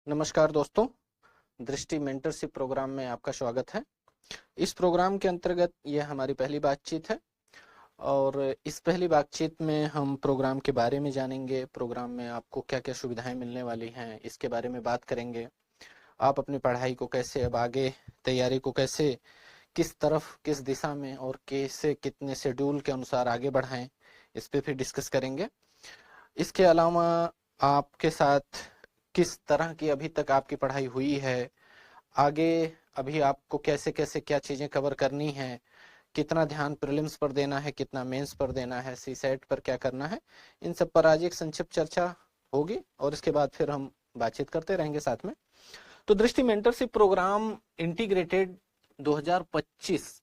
नमस्कार दोस्तों, दृष्टि मेंटरशिप प्रोग्राम में आपका स्वागत है। इस प्रोग्राम के अंतर्गत ये हमारी पहली बातचीत है और इस पहली बातचीत में हम प्रोग्राम के बारे में जानेंगे। प्रोग्राम में आपको क्या क्या सुविधाएं मिलने वाली हैं इसके बारे में बात करेंगे। आप अपनी पढ़ाई को कैसे अब आगे तैयारी को कैसे किस तरफ किस दिशा में और कैसे कितने शेड्यूल के अनुसार आगे बढ़ाएं, इस पे फिर डिस्कस करेंगे। इसके अलावा आपके साथ किस तरह की अभी तक आपकी पढ़ाई हुई है, आगे अभी आपको कैसे कैसे क्या चीजें कवर करनी है, कितना ध्यान प्रीलिम्स पर देना है, कितना मेंस पर देना है, सी सेट पर क्या करना है, इन सब पर आज एक संक्षिप्त चर्चा होगी और इसके बाद फिर हम बातचीत करते रहेंगे साथ में। तो दृष्टि मेंटरशिप प्रोग्राम इंटीग्रेटेड 2025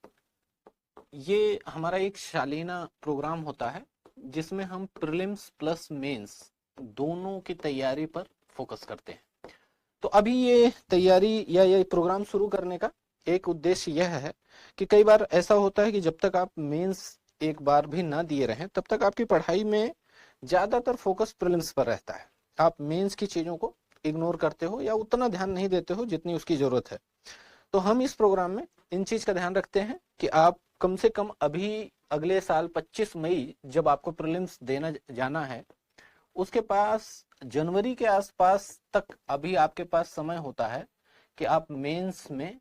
ये हमारा एक शालीना प्रोग्राम होता है जिसमें हम प्रीलिम्स प्लस मेंस दोनों की तैयारी पर फोकस करते हैं। तो अभी ये तैयारी या ये प्रोग्राम शुरू करने का एक उद्देश्य यह है कि कई बार ऐसा होता है कि जब तक आप मेंस एक बार भी ना दिए रहें तब तक आपकी पढ़ाई में ज्यादातर फोकस प्रीलिम्स पर रहता है। आप मेंस की चीजों को इग्नोर करते हो या उतना ध्यान नहीं देते हो जितनी उसकी जरूरत है। तो हम इस प्रोग्राम में इन चीज का ध्यान रखते हैं कि आप कम से कम अभी अगले साल 25 मई जब आपको प्रीलिम्स देना जाना है उसके पास जनवरी के आसपास तक अभी आपके पास समय होता है कि आप मेंस में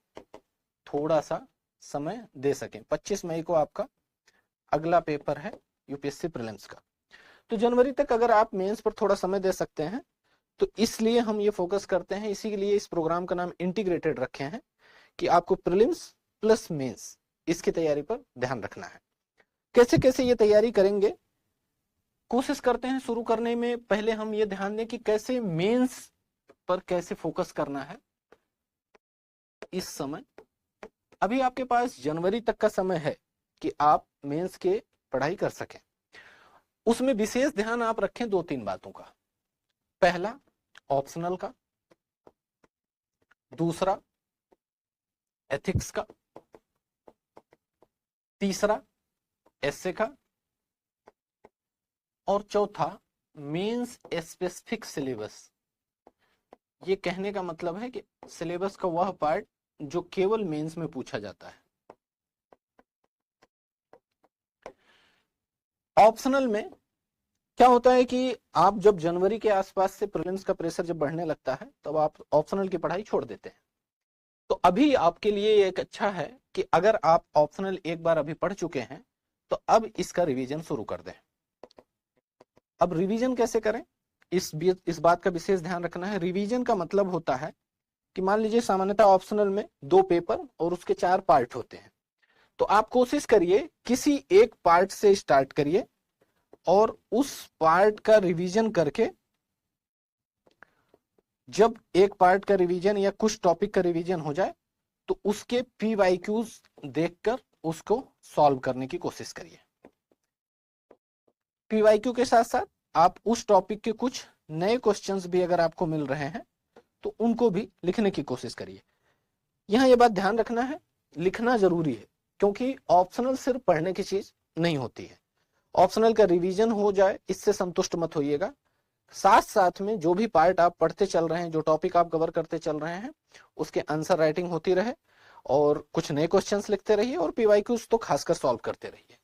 थोड़ा सा समय दे सकें। 25 मई को आपका अगला पेपर है यूपीएससी प्रीलिम्स का। तो जनवरी तक अगर आप मेंस पर थोड़ा समय दे सकते हैं तो इसलिए हम ये फोकस करते हैं, इसीलिए इस प्रोग्राम का नाम इंटीग्रेटेड रखे हैं कि आपको प्रीलिम्स प्लस मेंस इसकी तैयारी पर ध्यान रखना है। कैसे कैसे ये तैयारी करेंगे कोशिश करते हैं शुरू करने में। पहले हम ये ध्यान दें कि कैसे मेंस पर कैसे फोकस करना है। इस समय अभी आपके पास जनवरी तक का समय है कि आप मेंस के पढ़ाई कर सकें। उसमें विशेष ध्यान आप रखें 2-3 बातों का। पहला ऑप्शनल का, दूसरा एथिक्स का, तीसरा एसे का और चौथा मेंस स्पेसिफिक सिलेबस। ये कहने का मतलब है कि सिलेबस का वह पार्ट जो केवल मेंस में पूछा जाता है। ऑप्शनल में क्या होता है कि आप जब जनवरी के आसपास से प्रीलिम्स का प्रेशर जब बढ़ने लगता है तब आप ऑप्शनल की पढ़ाई छोड़ देते हैं। तो अभी आपके लिए एक अच्छा है कि अगर आप ऑप्शनल एक बार अभी पढ़ चुके हैं तो अब इसका रिवीजन शुरू कर दें। अब रिवीजन कैसे करें इस बात का विशेष ध्यान रखना है। रिवीजन का मतलब होता है कि मान लीजिए सामान्यतः ऑप्शनल में 2 पेपर और उसके 4 पार्ट होते हैं। तो आप कोशिश करिए किसी एक पार्ट से स्टार्ट करिए और उस पार्ट का रिवीजन करके, जब एक पार्ट का रिवीजन या कुछ टॉपिक का रिवीजन हो जाए तो उसके PYQs देखकर उसको सॉल्व करने की कोशिश करिए। PYQ के साथ साथ आप उस टॉपिक के कुछ नए क्वेश्चंस भी अगर आपको मिल रहे हैं तो उनको भी लिखने की कोशिश करिए। यहां यह बात ध्यान रखना है, लिखना जरूरी है क्योंकि ऑप्शनल सिर्फ पढ़ने की चीज नहीं होती है। ऑप्शनल का रिवीजन हो जाए इससे संतुष्ट मत होइएगा। साथ साथ में जो भी पार्ट आप पढ़ते चल रहे हैं, जो टॉपिक आप कवर करते चल रहे हैं, उसके आंसर राइटिंग होती रहे और कुछ नए क्वेश्चंस लिखते रहिए और PYQs तो खासकर सॉल्व करते रहिए।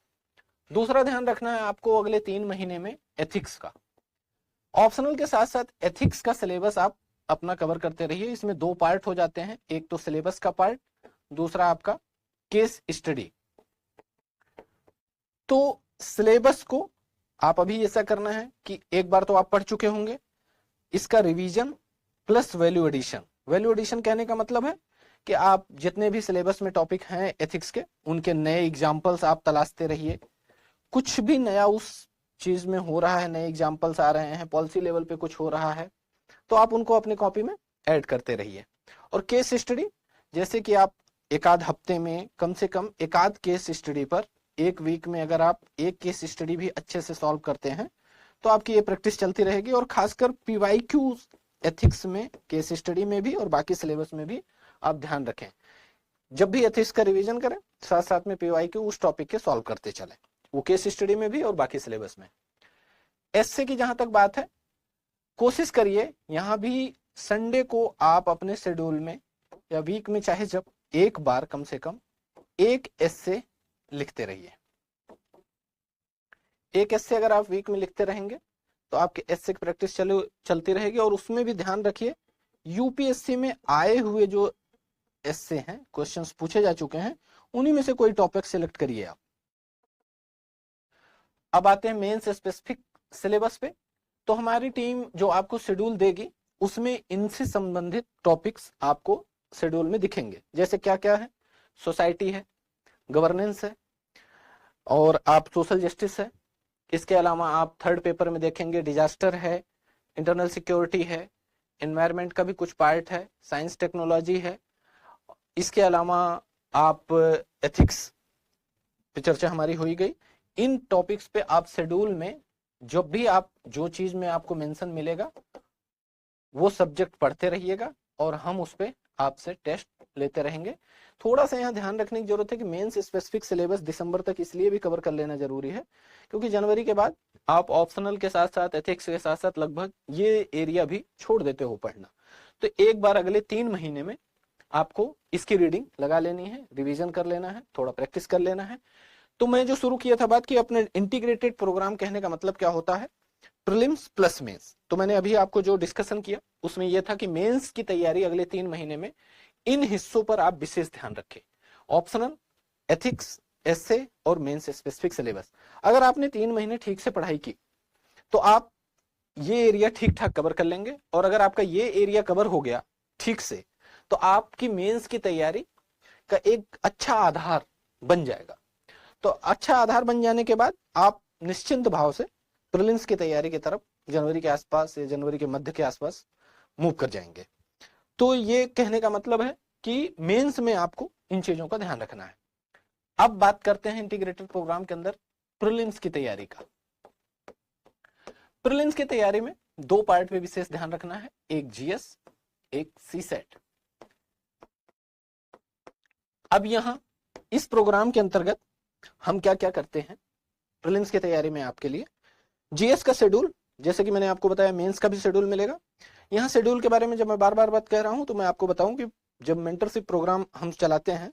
दूसरा ध्यान रखना है आपको अगले 3 महीने में एथिक्स का। ऑप्शनल के साथ साथ एथिक्स का सिलेबस आप अपना कवर करते रहिए। इसमें 2 पार्ट हो जाते हैं, एक तो सिलेबस का पार्ट, दूसरा आपका केस स्टडी। तो सिलेबस को आप अभी ऐसा करना है कि एक बार तो आप पढ़ चुके होंगे, इसका revision plus value addition. Value addition कहने का मतलब है कि आप जितने भी सिलेबस में टॉपिक हैं एथिक्स के, उनके नए एग्जाम्पल्स आप तलाशते रहिए। कुछ भी नया उस चीज में हो रहा है, नए एग्जाम्पल्स आ रहे हैं, पॉलिसी लेवल पे कुछ हो रहा है तो आप उनको अपनी कॉपी में ऐड करते रहिए। और केस स्टडी, जैसे कि आप एक आध हफ्ते में कम से कम एक आध केस स्टडी पर, एक वीक में अगर आप एक केस स्टडी भी अच्छे से सॉल्व करते हैं तो आपकी ये प्रैक्टिस चलती रहेगी। और खासकर PYQ एथिक्स में, केस स्टडी में भी और बाकी सिलेबस में भी आप ध्यान रखें। जब भी एथिक्स का रिवीजन करें साथ साथ में PYQ उस टॉपिक के सॉल्व करते चलें, वो केस स्टडी में भी और बाकी सिलेबस में। एसे की जहां तक बात है, कोशिश करिए यहां भी संडे को आप अपने शेड्यूल में या वीक में चाहे जब एक बार कम से कम एक एस्से लिखते रहिए। एक एस्से अगर आप वीक में लिखते रहेंगे तो आपके एस्से की प्रैक्टिस चलती रहेगी। और उसमें भी ध्यान रखिए, यूपीएससी में आए हुए जो एस्से हैं, क्वेश्चंस पूछे जा चुके हैं, उन्हीं में से कोई टॉपिक सिलेक्ट करिए आप। अब आते हैं मेंस स्पेसिफिक सिलेबस पे। तो हमारी टीम जो आपको शेड्यूल देगी उसमें इनसे संबंधित टॉपिक्स आपको शेड्यूल में दिखेंगे। जैसे क्या क्या है, सोसाइटी है, गवर्नेंस है, और आप सोशल जस्टिस है। इसके अलावा आप थर्ड पेपर में देखेंगे डिजास्टर है, इंटरनल सिक्योरिटी है, एनवायरनमेंट का भी कुछ पार्ट है, साइंस टेक्नोलॉजी है। इसके अलावा आप एथिक्स पे चर्चा हमारी हो ही गई। इन टॉपिक्स पे आप शेड्यूल में जब भी आप जो चीज में आपको मेंशन मिलेगा वो सब्जेक्ट पढ़ते रहिएगा और हम उस पे आपसे टेस्ट लेते रहेंगे। थोड़ा सा यहाँ ध्यान रखने की जरूरत है कि मेंस स्पेसिफिक सिलेबस दिसंबर तक इसलिए भी कवर कर लेना जरूरी है क्योंकि जनवरी के बाद आप ऑप्शनल के साथ साथ एथिक्स के साथ साथ लगभग ये एरिया भी छोड़ देते हो पढ़ना। तो एक बार अगले 3 महीने में आपको इसकी रीडिंग लगा लेनी है, रिवीजन कर लेना है, थोड़ा प्रैक्टिस कर लेना है। तो मैं जो शुरू किया था बात की अपने इंटीग्रेटेड प्रोग्राम कहने का मतलब क्या होता है, प्रीलिम्स प्लस मेंस। तो मैंने अभी आपको जो डिस्कशन किया उसमें यह था कि मेंस की तैयारी अगले 3 महीने में इन हिस्सों पर आप विशेष ध्यान रखें, ऑप्शनल, एथिक्स, एस्से और मेंस स्पेसिफिक सिलेबस। अगर आपने 3 महीने ठीक से पढ़ाई की तो आप ये एरिया ठीक ठाक कवर कर लेंगे। और अगर आपका ये एरिया कवर हो गया ठीक से तो आपकी मेंस की तैयारी का एक अच्छा आधार बन जाएगा। तो अच्छा आधार बन जाने के बाद आप निश्चिंत भाव से प्रीलिम्स की तैयारी की तरफ जनवरी के आसपास या जनवरी के मध्य के आसपास मूव कर जाएंगे। तो ये कहने का मतलब है कि मेंस में आपको इन चीजों का ध्यान रखना है। अब बात करते हैं इंटीग्रेटेड प्रोग्राम के अंदर प्रीलिम्स की तैयारी का। प्रीलिम्स की तैयारी में 2 पार्ट पे विशेष ध्यान रखना है, एक जीएस, एक सीसेट। अब यहां इस प्रोग्राम के अंतर्गत हम क्या क्या करते हैं प्रीलिम्स की तैयारी में आपके लिए। जीएस का शेड्यूल, जैसे कि मैंने आपको बताया, मेंस का भी शेड्यूल मिलेगा। यहाँ शेड्यूल के बारे में जब मैं बार बार बात कह रहा हूं तो मैं आपको बताऊं कि जब मेंटरशिप प्रोग्राम हम चलाते हैं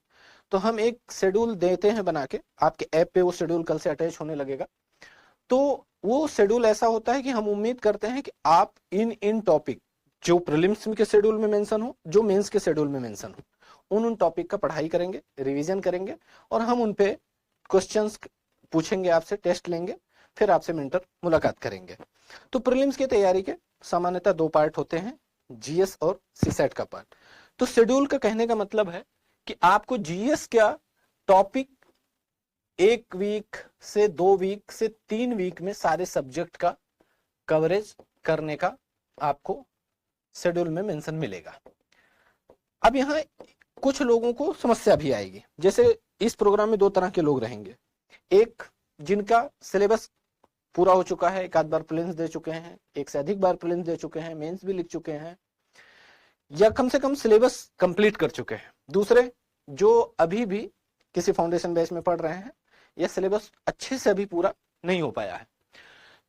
तो हम एक शेड्यूल देते हैं बना के, आपके ऐप पे वो शेड्यूल कल से अटैच होने लगेगा। तो वो शेड्यूल ऐसा होता है कि हम उम्मीद करते हैं कि आप इन टॉपिक जो प्रीलिम्स के शेड्यूल में मेंशन हो, जो मेंस के शेड्यूल में मेंशन हो, उन टॉपिक का पढ़ाई करेंगे, रिवीजन करेंगे और हम उन पे क्वेश्चंस पूछेंगे, आपसे टेस्ट लेंगे, फिर आपसे मेंटर मुलाकात करेंगे। तो प्रीलिम्स की तैयारी के सामान्यतः 2 पार्ट होते हैं, जीएस और सीसेट का पार्ट। तो शेड्यूल का कहने का मतलब है कि आपको जीएस का टॉपिक 1 वीक से 2 वीक से 3 वीक में सारे सब्जेक्ट का कवरेज करने का आपको शेड्यूल में मेंशन मिलेगा। अब यहाँ कुछ लोगों को समस्या भी आएगी। जैसे इस प्रोग्राम में 2 तरह के लोग रहेंगे, एक जिनका सिलेबस पूरा हो चुका है, एक आध बार प्रीलिम्स दे चुके हैं, एक से अधिक बार प्रीलिम्स दे चुके हैं, मेंस भी लिख चुके हैं, या कम से कम सिलेबस कंप्लीट कर चुके हैं। दूसरे जो अभी भी किसी फाउंडेशन बेस में पढ़ रहे हैं या सिलेबस अच्छे से अभी पूरा नहीं हो पाया है।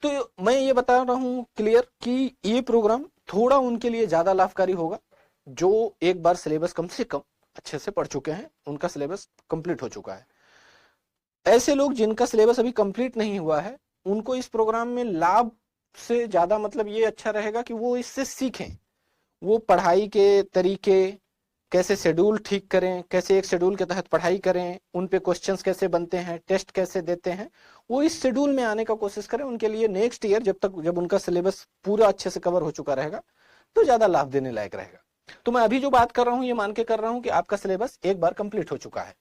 तो मैं ये बता रहा हूं क्लियर कि ये प्रोग्राम थोड़ा उनके लिए ज्यादा लाभकारी होगा जो एक बार सिलेबस कम से कम अच्छे से पढ़ चुके हैं, उनका सिलेबस कंप्लीट हो चुका है। ऐसे लोग जिनका सिलेबस अभी कंप्लीट नहीं हुआ है, उनको इस प्रोग्राम में लाभ से ज्यादा मतलब ये अच्छा रहेगा कि वो इससे सीखें, वो पढ़ाई के तरीके, कैसे शेड्यूल ठीक करें, कैसे एक शेड्यूल के तहत पढ़ाई करें, उन पे क्वेश्चंस कैसे बनते हैं, टेस्ट कैसे देते हैं, वो इस शेड्यूल में आने का कोशिश करें। उनके लिए नेक्स्ट ईयर जब उनका सिलेबस पूरा अच्छे से कवर हो चुका रहेगा तो ज्यादा लाभ देने लायक रहेगा। तो मैं अभी जो बात कर रहा हूं ये मान के कर रहा हूं कि आपका सिलेबस एक बार कंप्लीट हो चुका है।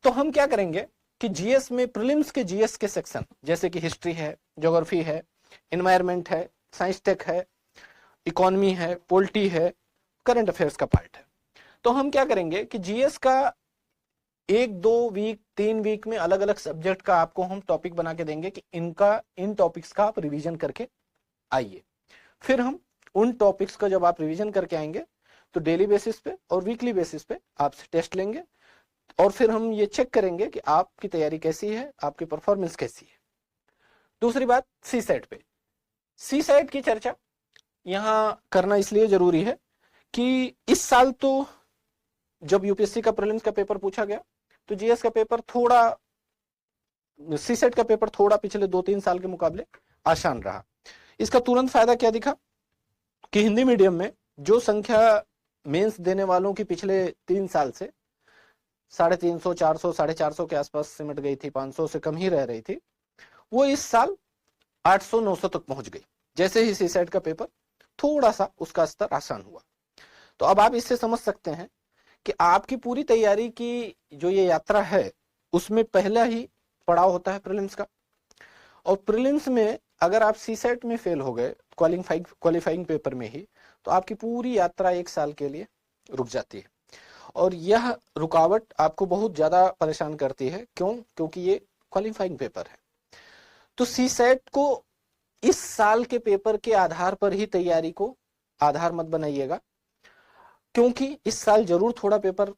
तो हम क्या करेंगे कि जीएस में प्रीलिम्स के जीएस के सेक्शन जैसे कि हिस्ट्री है, ज्योग्राफी है, एनवायरनमेंट है, साइंस टेक है, इकोनॉमी है, पॉलिटी है, करंट अफेयर्स का पार्ट है। तो हम क्या करेंगे कि जीएस का 1, 2 वीक, 3 वीक में अलग अलग सब्जेक्ट का आपको हम टॉपिक बना के देंगे कि इन टॉपिक्स का आप रिवीजन करके आइए। फिर हम उन टॉपिक्स का जब आप रिवीजन करके आएंगे तो डेली बेसिस पे और वीकली बेसिस पे आपसे टेस्ट लेंगे और फिर हम ये चेक करेंगे कि आपकी तैयारी कैसी है, आपकी परफॉर्मेंस कैसी है। दूसरी बात, सी सेट पे। सी सेट की चर्चा यहाँ करना इसलिए जरूरी है कि इस साल तो जब यूपीएससी का प्रीलिम्स का पेपर पूछा गया तो जीएस का पेपर थोड़ा, सीसेट का पेपर थोड़ा पिछले 2-3 साल के मुकाबले आसान रहा। इसका तुरंत फायदा क्या दिखा कि हिंदी मीडियम में जो संख्या मेंस देने वालों की पिछले 3 साल से 350, 400, 450 के आसपास सिमट गई थी, 500 से कम ही रह रही थी, वो इस साल 800, 900 तक पहुंच गई जैसे ही सीसेट का पेपर थोड़ा सा उसका स्तर आसान हुआ। तो अब आप इससे समझ सकते हैं कि आपकी पूरी तैयारी की जो ये यात्रा है उसमें पहला ही पड़ाव होता है प्रीलिम्स का। और प्रीलिम्स में अगर आप सीसेट में फेल हो गए क्वालिफाइंग पेपर में ही, तो आपकी पूरी यात्रा 1 साल के लिए रुक जाती है। और यह रुकावट आपको बहुत ज्यादा परेशान करती है। क्यों? क्योंकि ये क्वालिफाइंग पेपर है। तो सीसेट को इस साल के पेपर के आधार पर ही तैयारी को आधार मत बनाइएगा, क्योंकि इस साल जरूर थोड़ा पेपर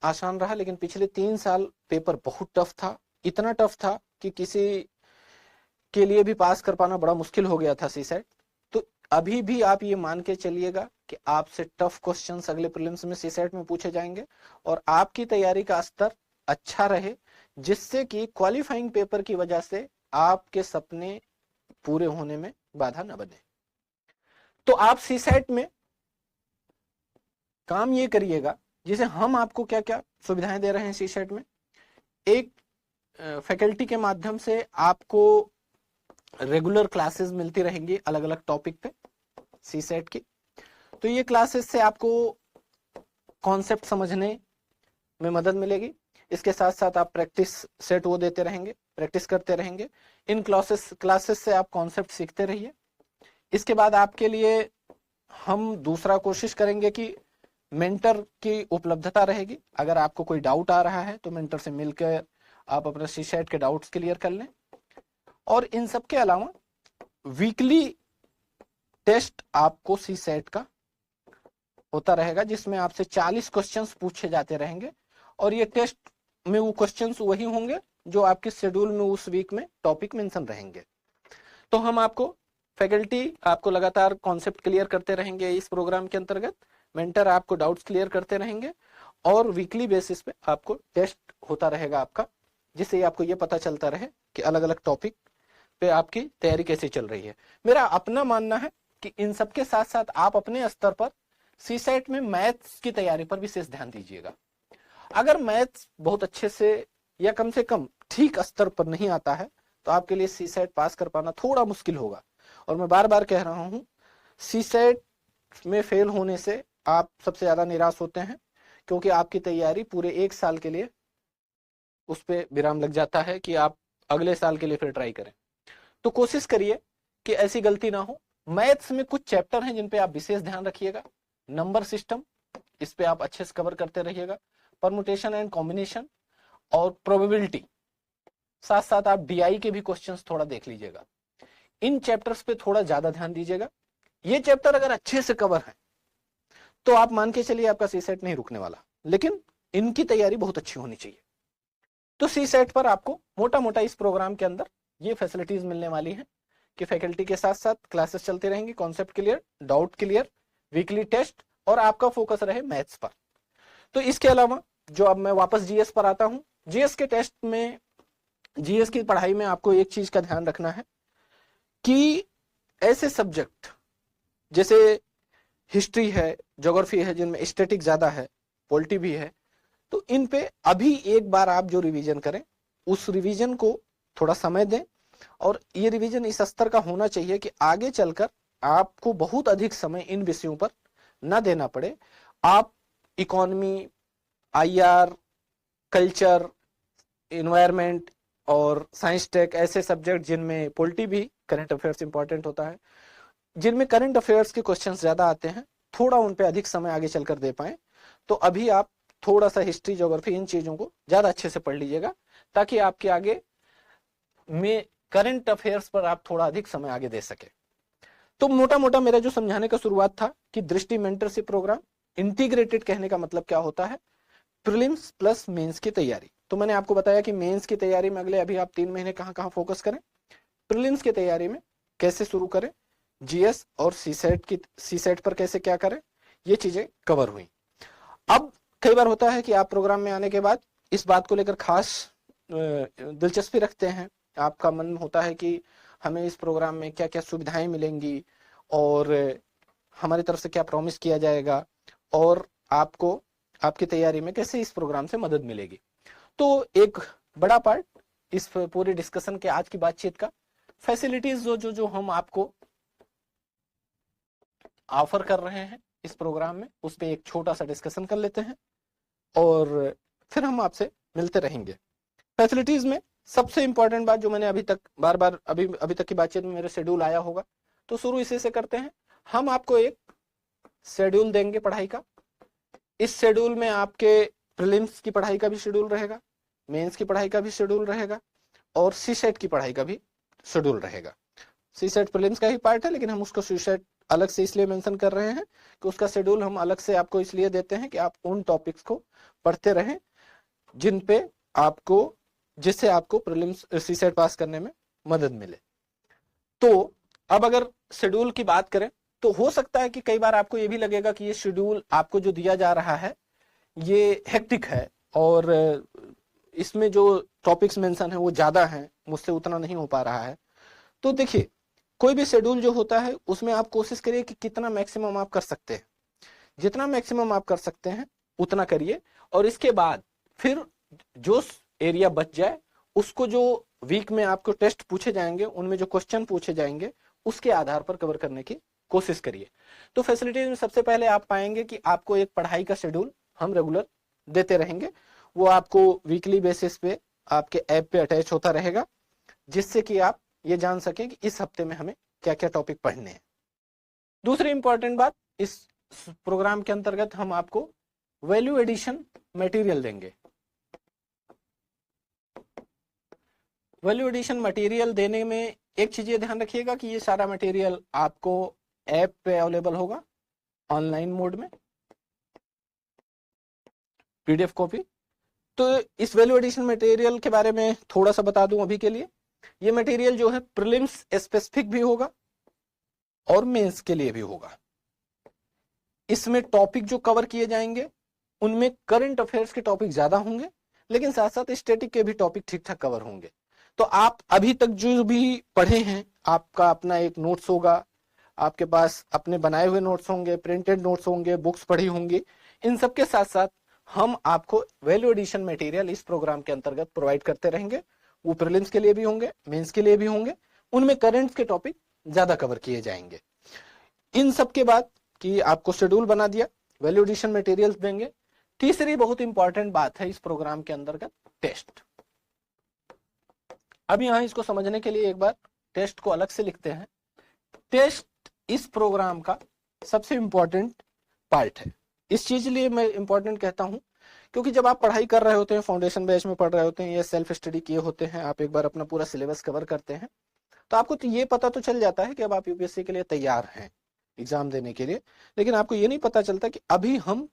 आसान रहा, लेकिन पिछले 3 साल पेपर बहुत टफ था। इतना टफ था कि किसी के लिए भी पास कर पाना बड़ा मुश्किल हो गया था सीसेट। तो अभी भी आप ये मान के चलिएगा कि आपसे टफ क्वेश्चंस अगले प्रीलिम्स में सीसेट में पूछे जाएंगे और आपकी तैयारी का स्तर अच्छा रहे, जिससे कि क्वालिफाइंग पेपर की वजह से आपके सपने पूरे होने में बाधा न बने। तो आप सीसेट में काम ये करिएगा, जैसे हम आपको क्या क्या सुविधाएं दे रहे हैं सीसेट में। एक, फैकल्टी के माध्यम से आपको रेगुलर क्लासेस मिलती रहेंगी अलग अलग टॉपिक पे सीसेट की। तो ये क्लासेस से आपको कॉन्सेप्ट समझने में मदद मिलेगी। इसके साथ साथ आप प्रैक्टिस सेट वो देते रहेंगे, प्रैक्टिस करते रहेंगे। इन क्लासेस से आप कॉन्सेप्ट सीखते रहिए। इसके बाद आपके लिए हम दूसरा कोशिश करेंगे कि मेंटर की उपलब्धता रहेगी। अगर आपको कोई डाउट आ रहा है तो मेंटर से मिलकर आप अपने सीसेट के डाउट्स क्लियर कर लें। और इन सब के अलावा वीकली टेस्ट आपको सीसेट का होता रहेगा, जिसमें आपसे 40 क्वेश्चंस पूछे जाते रहेंगे। और ये टेस्ट में वो क्वेश्चंस वही होंगे जो आपके शेड्यूल में उस वीक में टॉपिक मेंशन रहेंगे। तो हम आपको फैकल्टी आपको लगातार कॉन्सेप्ट क्लियर करते रहेंगे इस प्रोग्राम के अंतर्गत, मेंटर आपको डाउट्स क्लियर करते रहेंगे और वीकली बेसिस पे आपको टेस्ट होता रहेगा आपका, जिससे आपको ये पता चलता रहे कि अलग अलग टॉपिक पे आपकी तैयारी कैसे चल रही है। मेरा अपना मानना है कि इन सब के साथ साथ आप अपने स्तर पर सीसेट में मैथ्स की तैयारी पर विशेष ध्यान दीजिएगा। अगर मैथ्स बहुत अच्छे से या कम से कम ठीक स्तर पर नहीं आता है तो आपके लिए सीसेट पास कर पाना थोड़ा मुश्किल होगा। और मैं बार बार कह रहा हूं, सीसेट में फेल होने से आप सबसे ज्यादा निराश होते हैं, क्योंकि आपकी तैयारी पूरे 1 साल के लिए उस पर विराम लग जाता है कि आप अगले साल के लिए फिर ट्राई करें। तो कोशिश करिए कि ऐसी गलती ना हो। मैथ्स में कुछ चैप्टर हैं जिन पे आप विशेष ध्यान रखिएगा। नंबर सिस्टम, इस पे आप अच्छे से कवर करते रहिएगा। परमुटेशन एंड कॉम्बिनेशन और प्रोबेबिलिटी, साथ साथ आप डीआई के भी क्वेश्चंस थोड़ा देख लीजिएगा। इन चैप्टर्स पे थोड़ा ज्यादा ध्यान दीजिएगा। ये चैप्टर अगर अच्छे से कवर है तो आप मान के चलिए आपका सीसेट नहीं रुकने वाला, लेकिन इनकी तैयारी बहुत अच्छी होनी चाहिए। तो सीसेट पर आपको मोटा मोटा इस प्रोग्राम के अंदर ये फैसिलिटीज मिलने वाली हैं कि फैकल्टी के साथ साथ क्लासेस चलती रहेंगी, concept clear, doubt clear, weekly test और आपका फोकस रहे मैथ्स पर। तो इसके अलावा जो अब मैं वापस जीएस पर आता हूं, जीएस के टेस्ट में, जीएस की पढ़ाई में आपको एक चीज का ध्यान रखना है कि ऐसे सब्जेक्ट जैसे हिस्ट्री है, ज्योग्राफी है, जिनमें स्टैटिक ज्यादा है, पॉलिटी भी है, तो इन पे अभी एक बार आप जो रिवीजन करें उस रिवीजन को थोड़ा समय दें। और ये रिवीजन इस स्तर का होना चाहिए कि आगे चलकर आपको बहुत अधिक समय इन विषयों पर न देना पड़े। आप इकोनॉमी, आईआर, कल्चर, एनवायरमेंट और साइंस टेक, ऐसे सब्जेक्ट जिनमें पॉलिटी भी, करंट अफेयर्स इंपॉर्टेंट होता है, जिनमें करंट अफेयर्स के क्वेश्चंस ज्यादा आते हैं, थोड़ा उन पे अधिक समय आगे चलकर दे पाए। तो अभी आप थोड़ा सा हिस्ट्री, ज्योग्राफी, इन चीजों को ज्यादा अच्छे से पढ़ लीजिएगा, ताकि आपके आगे में करंट अफेयर्स पर आप थोड़ा अधिक समय आगे दे सके। तो मोटा मोटा मेरा जो समझाने का शुरुआत था कि दृष्टि मेंटरशिप प्रोग्राम इंटीग्रेटेड, कहने का मतलब क्या होता है, प्रीलिम्स प्लस मेंस की तैयारी। तो मैंने आपको बताया कि मेंस की तैयारी में अगले अभी आप 3 महीने कहां कहां फोकस करें, प्रीलिम्स की तैयारी में कैसे शुरू करें, जीएस और सीसेट पर कैसे क्या करें, ये चीजें कवर हुई। अब कई बार होता है कि आप प्रोग्राम में आने के बाद इस बात को लेकर खास दिलचस्पी रखते हैं, आपका मन होता है कि हमें इस प्रोग्राम में क्या क्या सुविधाएं मिलेंगी और हमारी तरफ से क्या प्रॉमिस किया जाएगा और आपको आपकी तैयारी में कैसे इस प्रोग्राम से मदद मिलेगी। तो एक बड़ा पार्ट इस पूरी डिस्कशन के आज की बातचीत का फैसिलिटीज जो हम आपको ऑफर कर रहे हैं इस प्रोग्राम में, उस पर एक छोटा सा डिस्कशन कर लेते हैं और फिर हम आपसे मिलते रहेंगे। फैसिलिटीज में सबसे इंपॉर्टेंट बात जो मैंने अभी तक बार बार अभी तक की बातचीत में मेरे शेड्यूल आया होगा, तो शुरू इसी से करते हैं। हम आपको एक शेड्यूल देंगे पढ़ाई का। इस शेड्यूल में आपके प्रीलिम्स की पढ़ाई का भी शेड्यूल रहेगा, मेंस की पढ़ाई का भी शेड्यूल रहेगा और सीसेट की पढ़ाई का भी शेड्यूल रहेगा। सीसेट प्रीलिम्स का ही पार्ट है, लेकिन हम उसको सीसेट अलग से इसलिए मेंशन कर रहे हैं कि उसका शेड्यूल हम अलग से आपको इसलिए देते हैं कि आप उन टॉपिक्स को पढ़ते रहें जिन पे जिससे आपको प्रीलिम्स सीसेट पास करने में मदद मिले। तो अब अगर शेड्यूल की बात करें तो हो सकता है कि कई बार आपको ये भी लगेगा कि ये शेड्यूल आपको जो दिया जा रहा है ये हेक्टिक है और इसमें जो टॉपिक्स मेंशन है वो ज्यादा हैं, मुझसे उतना नहीं हो पा रहा है। तो देखिए, कोई भी शेड्यूल जो होता है उसमें आप कोशिश करिए कि कितना मैक्सिमम आप कर सकते हैं, जितना मैक्सिमम आप कर सकते हैं उतना करिए और इसके बाद फिर जो एरिया बच जाए उसको जो वीक में आपको टेस्ट पूछे जाएंगे उनमें जो क्वेश्चन पूछे जाएंगे उसके आधार पर कवर करने की कोशिश करिए। तो फैसिलिटीज में सबसे पहले आप पाएंगे कि आपको एक पढ़ाई का शेड्यूल हम रेगुलर देते रहेंगे, वो आपको वीकली बेसिस पे आपके ऐप पे अटैच होता रहेगा, जिससे कि आप ये जान सके कि इस हफ्ते में हमें क्या क्या टॉपिक पढ़ने हैं। दूसरी इंपॉर्टेंट बात, इस प्रोग्राम के अंतर्गत हम आपको वैल्यू एडिशन मटेरियल देंगे। वैल्यू एडिशन मटेरियल देने में एक चीज ये ध्यान रखिएगा कि ये सारा मटेरियल आपको ऐप पे अवेलेबल होगा ऑनलाइन मोड में, पीडीएफ कॉपी। तो इस वैल्यू एडिशन मटेरियल के बारे में थोड़ा सा बता दूं अभी के लिए। ये मटेरियल जो है प्रीलिम्स स्पेसिफिक भी होगा और मेंस के लिए भी होगा। इसमें टॉपिक जो कवर किए जाएंगे उनमें करंट अफेयर्स के टॉपिक ज्यादा होंगे, लेकिन साथ साथ स्टैटिक के भी टॉपिक ठीक ठाक कवर होंगे। तो आप अभी तक जो भी पढ़े हैं, आपका अपना एक नोट्स होगा, आपके पास अपने बनाए हुए नोट्स होंगे, प्रिंटेड नोट्स होंगे, बुक्स पढ़ी होंगी। इन सब के साथ साथ हम आपको वैल्यू एडिशन मटेरियल इस प्रोग्राम के अंतर्गत प्रोवाइड करते रहेंगे। वो प्रीलिम्स के लिए भी होंगे, मेंस के लिए भी होंगे, उनमें करंट्स के टॉपिक ज्यादा कवर किए जाएंगे। इन सब के बाद कि आपको शेड्यूल बना दिया, वैल्यू एडिशन मटेरियल्स देंगे। तीसरी बहुत इंपॉर्टेंट बात है इस प्रोग्राम के अंतर्गत टेस्ट। अब यहां इसको समझने के लिए एक बार टेस्ट को अलग से लिखते हैं। टेस्ट इस प्रोग्राम का सबसे इंपॉर्टेंट पार्ट है। इस चीज लिए मैं इंपॉर्टेंट कहता हूं क्योंकि जब आप पढ़ाई कर रहे होते हैं, फाउंडेशन बैच में पढ़ रहे होते हैं या सेल्फ स्टडी किए होते हैं, आप एक बार अपना पूरा सिलेबस कवर करते हैं, तो आपको तो ये पता तो चल जाता है कि अब आप यूपीएससी के लिए तैयार हैं एग्जाम देने के लिए। लेकिन आपको ये नहीं पता चलता कि अभी हम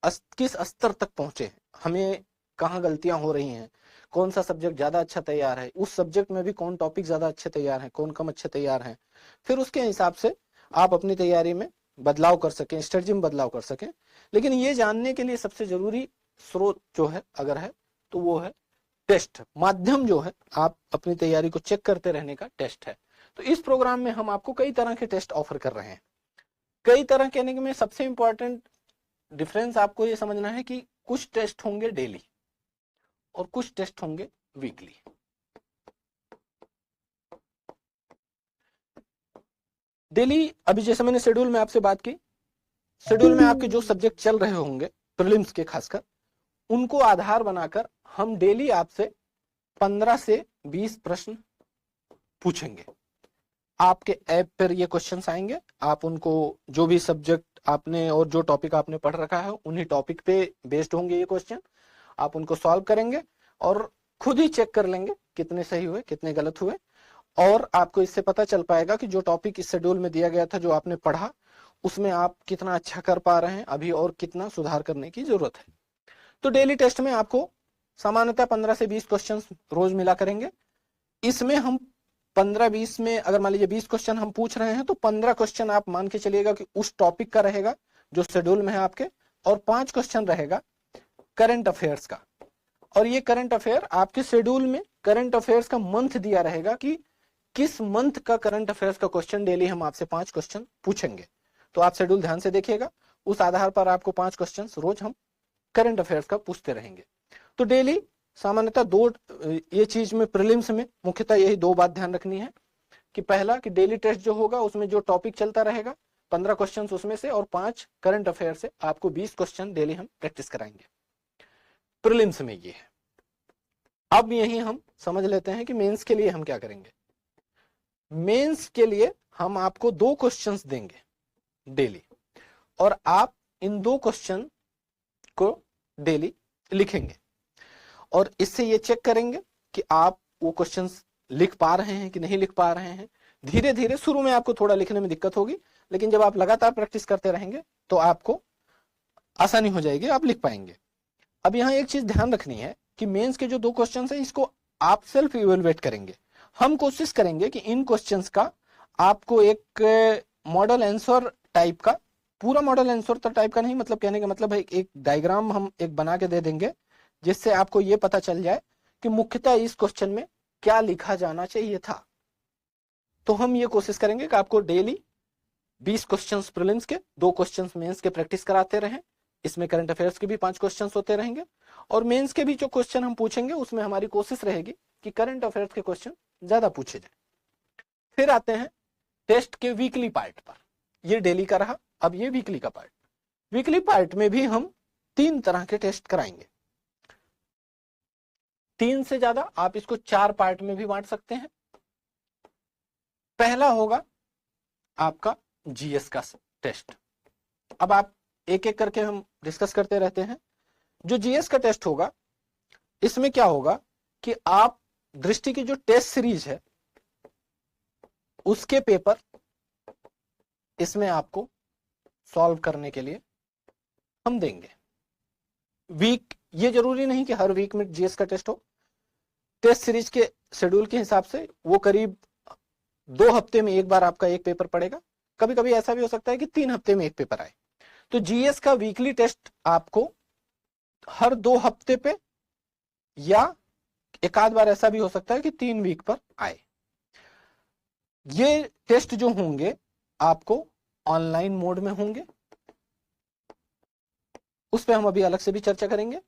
किस स्तर तक पहुंचे हैं, हमें कहाँ गलतियां हो रही हैं, कौन सा सब्जेक्ट ज्यादा अच्छा तैयार है, उस सब्जेक्ट में भी कौन टॉपिक ज्यादा अच्छे तैयार हैं, कौन कम अच्छे तैयार हैं। फिर उसके हिसाब से आप अपनी तैयारी में बदलाव कर सकें, स्ट्रेटजी में बदलाव कर सकें। लेकिन ये जानने के लिए सबसे जरूरी स्रोत जो है अगर है तो वो है टेस्ट। माध्यम जो है आप अपनी तैयारी को चेक करते रहने का टेस्ट है। तो इस प्रोग्राम में हम आपको कई तरह के टेस्ट ऑफर कर रहे हैं। कई तरह कहने में सबसे इंपॉर्टेंट डिफरेंस आपको ये समझना है कि कुछ टेस्ट होंगे डेली और कुछ टेस्ट होंगे वीकली। डेली, अभी जैसे मैंने शेड्यूल में आपसे बात की, शेड्यूल में आपके जो सब्जेक्ट चल रहे होंगे प्रीलिम्स के खासकर, उनको आधार बनाकर हम डेली आपसे 15 से 20 प्रश्न पूछेंगे। आपके ऐप पर ये क्वेश्चंस आएंगे, आप उनको जो भी सब्जेक्ट आपने और जो टॉपिक आपने पढ़ रखा है उन्हीं टॉपिक पे बेस्ड होंगे ये क्वेश्चन। आप उनको सॉल्व करेंगे और खुद ही चेक कर लेंगे कितने सही हुए कितने गलत हुए, और आपको इससे पता चल पाएगा कि जो टॉपिक इस शेड्यूल में दिया गया था, जो आपने पढ़ा, उसमें आप कितना अच्छा कर पा रहे हैं अभी और कितना सुधार करने की जरूरत है। तो डेली टेस्ट में आपको सामान्यतः 15 से 20 क्वेश्चंस रोज मिला करेंगे। इसमें हम 15-20 में अगर मान लीजिए 20 क्वेश्चन हम पूछ रहे हैं तो 15 क्वेश्चन आप मान के चलिएगा कि उस टॉपिक का रहेगा जो शेड्यूल में है आपके, और 5 क्वेश्चन रहेगा करंट अफेयर्स का। और ये करंट अफेयर आपके शेड्यूल में करंट अफेयर्स का मंथ दिया रहेगा कि किस मंथ का करंट अफेयर्स का क्वेश्चन डेली हम आपसे 5 क्वेश्चन पूछेंगे। तो आप शेड्यूल ध्यान से देखिएगा, उस आधार पर आपको 5 क्वेश्चन रोज हम करंट अफेयर्स का पूछते रहेंगे। तो डेली सामान्यतः दो, ये चीज में प्रीलिम्स में मुख्यतः यही 2 बात ध्यान रखनी है कि पहला कि डेली टेस्ट जो होगा उसमें जो टॉपिक चलता रहेगा 15 क्वेश्चन उसमें से, और 5 करंट अफेयर से आपको 20 क्वेश्चन डेली हम प्रैक्टिस कराएंगे। प्रीलिम्स में ये है। अब यही हम समझ लेते हैं कि मेंस के लिए हम क्या करेंगे। मेंस के लिए हम आपको 2 क्वेश्चंस देंगे डेली, और आप इन 2 क्वेश्चन को डेली लिखेंगे, और इससे ये चेक करेंगे कि आप वो क्वेश्चंस लिख पा रहे हैं कि नहीं लिख पा रहे हैं। धीरे धीरे शुरू में आपको थोड़ा लिखने में दिक्कत होगी, लेकिन जब आप लगातार प्रैक्टिस करते रहेंगे तो आपको आसानी हो जाएगी, आप लिख पाएंगे। अब यहाँ एक चीज ध्यान रखनी है कि मेंस के जो 2 क्वेश्चन है इसको आप सेल्फ इवेलुएट करेंगे। हम कोशिश करेंगे कि इन क्वेश्चंस का आपको एक मॉडल आंसर टाइप का, पूरा मॉडल आंसर टाइप का नहीं, मतलब कहने का मतलब है एक डायग्राम हम एक बना के दे देंगे जिससे आपको ये पता चल जाए कि मुख्यतः इस क्वेश्चन में क्या लिखा जाना चाहिए था। तो हम ये कोशिश करेंगे कि आपको डेली 20 क्वेश्चंस प्रीलिम्स के, 2 क्वेश्चंस मेंस के प्रैक्टिस कराते रहें। इसमें करंट अफेयर्स के भी 5 क्वेश्चंस होते रहेंगे, और मेंस के भी जो क्वेश्चन हम पूछेंगे उसमें हमारी कोशिश रहेगी कि करंट अफेयर्स के क्वेश्चन ज्यादा पूछे जाए। फिर आते हैं टेस्ट के वीकली पार्ट पर। ये डेली का रहा, अब ये वीकली का पार्ट। वीकली पार्ट में भी हम 3 तरह के टेस्ट कराएंगे। 3 से ज्यादा आप इसको 4 पार्ट में भी बांट सकते हैं। पहला होगा आपका जीएस का टेस्ट। अब आप एक एक करके हम डिस्कस करते रहते हैं। जो जीएस का टेस्ट होगा इसमें क्या होगा कि आप दृष्टि की जो टेस्ट सीरीज है उसके पेपर इसमें आपको सॉल्व करने के लिए हम देंगे। वीक, ये जरूरी नहीं कि हर वीक में जीएस का टेस्ट हो। टेस्ट सीरीज के शेड्यूल के हिसाब से वो करीब 2 हफ्ते में एक बार आपका एक पेपर पड़ेगा। कभी कभी ऐसा भी हो सकता है कि 3 हफ्ते में एक पेपर आए। तो जीएस का वीकली टेस्ट आपको हर 2 हफ्ते पे, या एक आध बार ऐसा भी हो सकता है कि 3 वीक पर आए। ये टेस्ट जो होंगे आपको ऑनलाइन मोड में होंगे, उस पर हम अभी अलग से भी चर्चा करेंगे।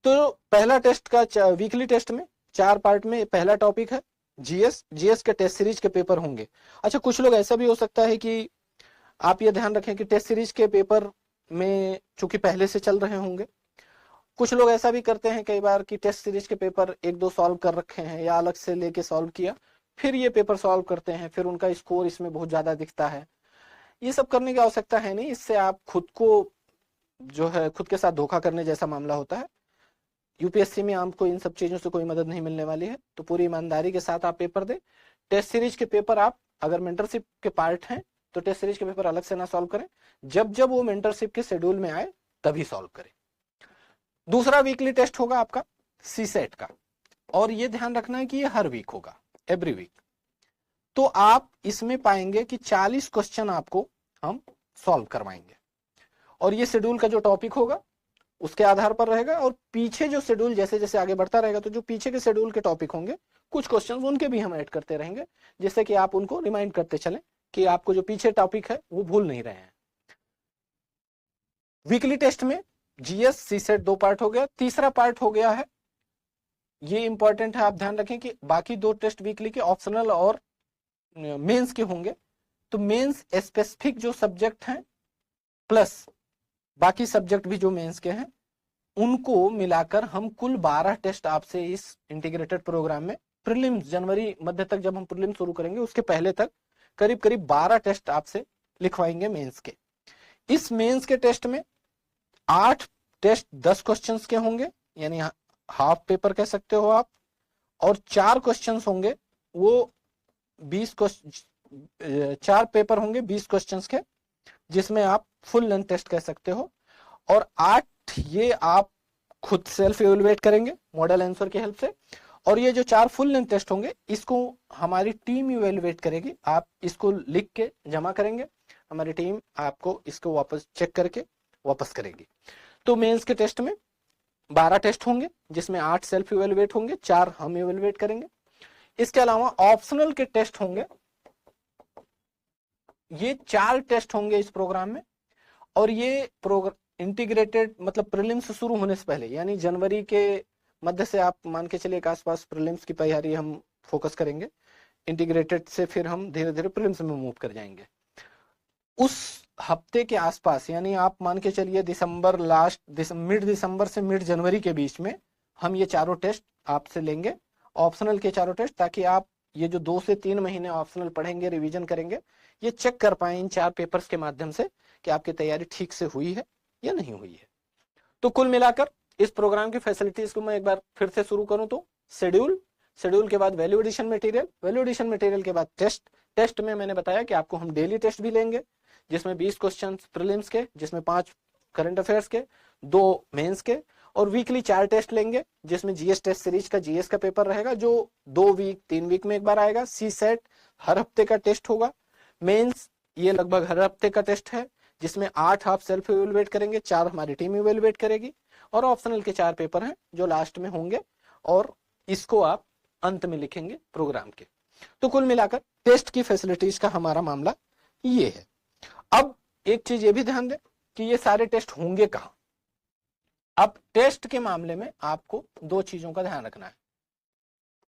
तो पहला टेस्ट का वीकली टेस्ट में 4 पार्ट में पहला टॉपिक है जीएस। जीएस के टेस्ट सीरीज के पेपर होंगे। अच्छा, कुछ लोग ऐसा भी हो सकता है कि आप ये ध्यान रखें कि टेस्ट सीरीज के पेपर में चूंकि पहले से चल रहे होंगे, कुछ लोग ऐसा भी करते हैं कई बार कि टेस्ट सीरीज के पेपर 1-2 सॉल्व कर रखे हैं या अलग से लेके सॉल्व किया, फिर ये पेपर सॉल्व करते हैं, फिर उनका स्कोर इसमें बहुत ज्यादा दिखता है। ये सब करने की आवश्यकता है नहीं। इससे आप खुद को जो है खुद के साथ धोखा करने जैसा मामला होता है। यूपीएससी में आपको इन सब चीजों से कोई मदद नहीं मिलने वाली है। तो पूरी ईमानदारी के साथ आप पेपर दें। टेस्ट सीरीज के पेपर आप अगर मेंटरशिप के पार्ट हैं तो टेस्ट सीरीज के पेपर अलग से ना सॉल्व करें, जब जब वो मेंटरशिप के शेड्यूल में आए तभी सॉल्व करें। दूसरा वीकली टेस्ट होगा आपका सीसेट का, और ये ध्यान रखना है कि ये हर वीक होगा, एवरी वीक। तो आप इसमें पाएंगे कि 40 क्वेश्चन आपको हम सॉल्व करवाएंगे, और ये शेड्यूल का जो टॉपिक होगा उसके आधार पर रहेगा। और पीछे जो शेड्यूल जैसे जैसे आगे बढ़ता रहेगा तो जो पीछे के शेड्यूल के टॉपिक होंगे कुछ क्वेश्चंस उनके भी हम ऐड करते रहेंगे, जिससे कि आप उनको रिमाइंड करते चलें कि आपको जो पीछे टॉपिक है वो भूल नहीं रहे हैं। वीकली टेस्ट में जीएस सीसेट 2 पार्ट हो गया। तीसरा पार्ट हो गया है, ये इंपॉर्टेंट है, आप ध्यान रखें कि बाकी 2 टेस्ट वीकली के ऑप्शनल और मेंस के होंगे। तो मेंस स्पेसिफिक जो सब्जेक्ट हैं प्लस बाकी सब्जेक्ट भी जो मेंस के हैं उनको मिलाकर हम कुल 12 टेस्ट आपसे इस इंटीग्रेटेड प्रोग्राम में प्रीलिम्स जनवरी मध्य तक, जब हम प्रीलिम्स शुरू करेंगे उसके पहले तक करीब करीब 12 टेस्ट आपसे लिखवाएंगे मेंस के। इस मेंस के टेस्ट में 8 टेस्ट 10 क्वेश्चंस के होंगे, यानी हाफ पेपर कह सकते हो आप, और 4 क्वेश्चंस होंगे वो 4 पेपर होंगे 20 क्वेश्चंस के, जिसमें आप फुल लेंथ टेस्ट कह सकते हो। और 8 ये आप खुद सेल्फ इवेलुएट करेंगे मॉडल आंसर की हेल्प से, और ये जो 4 फुल लेंथ टेस्ट होंगे इसको हमारी टीम इवेलुएट करेगी। आप इसको लिख के जमा करेंगे, हमारी टीम आपको इसको वापस चेक करके वापस करेगी। तो मेंस के टेस्ट में 12 टेस्ट होंगे जिसमें 8 सेल्फ इवेलुएट होंगे, 4 हम इवेलुएट करेंगे। इसके अलावा ऑप्शनल के टेस्ट होंगे, ये 4 टेस्ट होंगे इस प्रोग्राम में। और ये इंटीग्रेटेड मतलब प्रीलिम्स शुरू होने से पहले यानी जनवरी के मध्य से आप मान के चलिए के आसपास प्रीलिम्स की तैयारी हम फोकस करेंगे। इंटीग्रेटेड से फिर हम धीरे धीरे प्रीलिम्स में मूव कर जाएंगे। उस हफ्ते के आसपास यानी आप मान के चलिए दिसंबर मिड दिसंबर से मिड जनवरी के बीच में हम ये चारों टेस्ट आपसे लेंगे, ऑप्शनल के चारों टेस्ट, ताकि आप ये जो 2 से 3 महीने ऑप्शनल पढ़ेंगे, रिवीजन करेंगे, ये चेक कर पाए इन 4 पेपर्स के माध्यम से कि आपकी तैयारी ठीक से हुई है या नहीं हुई है। तो कुल मिलाकर इस प्रोग्राम की फैसिलिटीज को मैं एक बार फिर से शुरू करूं तो शेड्यूल के बाद वैल्यू एडिशन मटेरियल के बाद टेस्ट में मैंने बताया कि आपको हम डेली टेस्ट भी लेंगे जिसमें 20 क्वेश्चन प्रीलिम्स के, जिसमें 5 करंट अफेयर्स के, 2 मेंस के, और वीकली 4 टेस्ट लेंगे जिसमें जीएस टेस्ट सीरीज का जीएस का पेपर रहेगा जो 3 वीक में एक बार आएगा। सी सेट हर हफ्ते का टेस्ट होगा। मेंस ये लगभग हर हफ्ते का टेस्ट है जिसमें 8 आप सेल्फ इवेलुएट करेंगे, 4 हमारी टीम इवेलुएट करेगी, और ऑप्शनल के 4 पेपर हैं जो लास्ट में होंगे और इसको आप अंत में लिखेंगे प्रोग्राम के। तो कुल मिलाकर टेस्ट की फैसिलिटीज का हमारा मामला ये है। अब एक चीज ये भी ध्यान दें कि ये सारे टेस्ट होंगे कहां। अब टेस्ट के मामले में आपको 2 चीजों का ध्यान रखना है।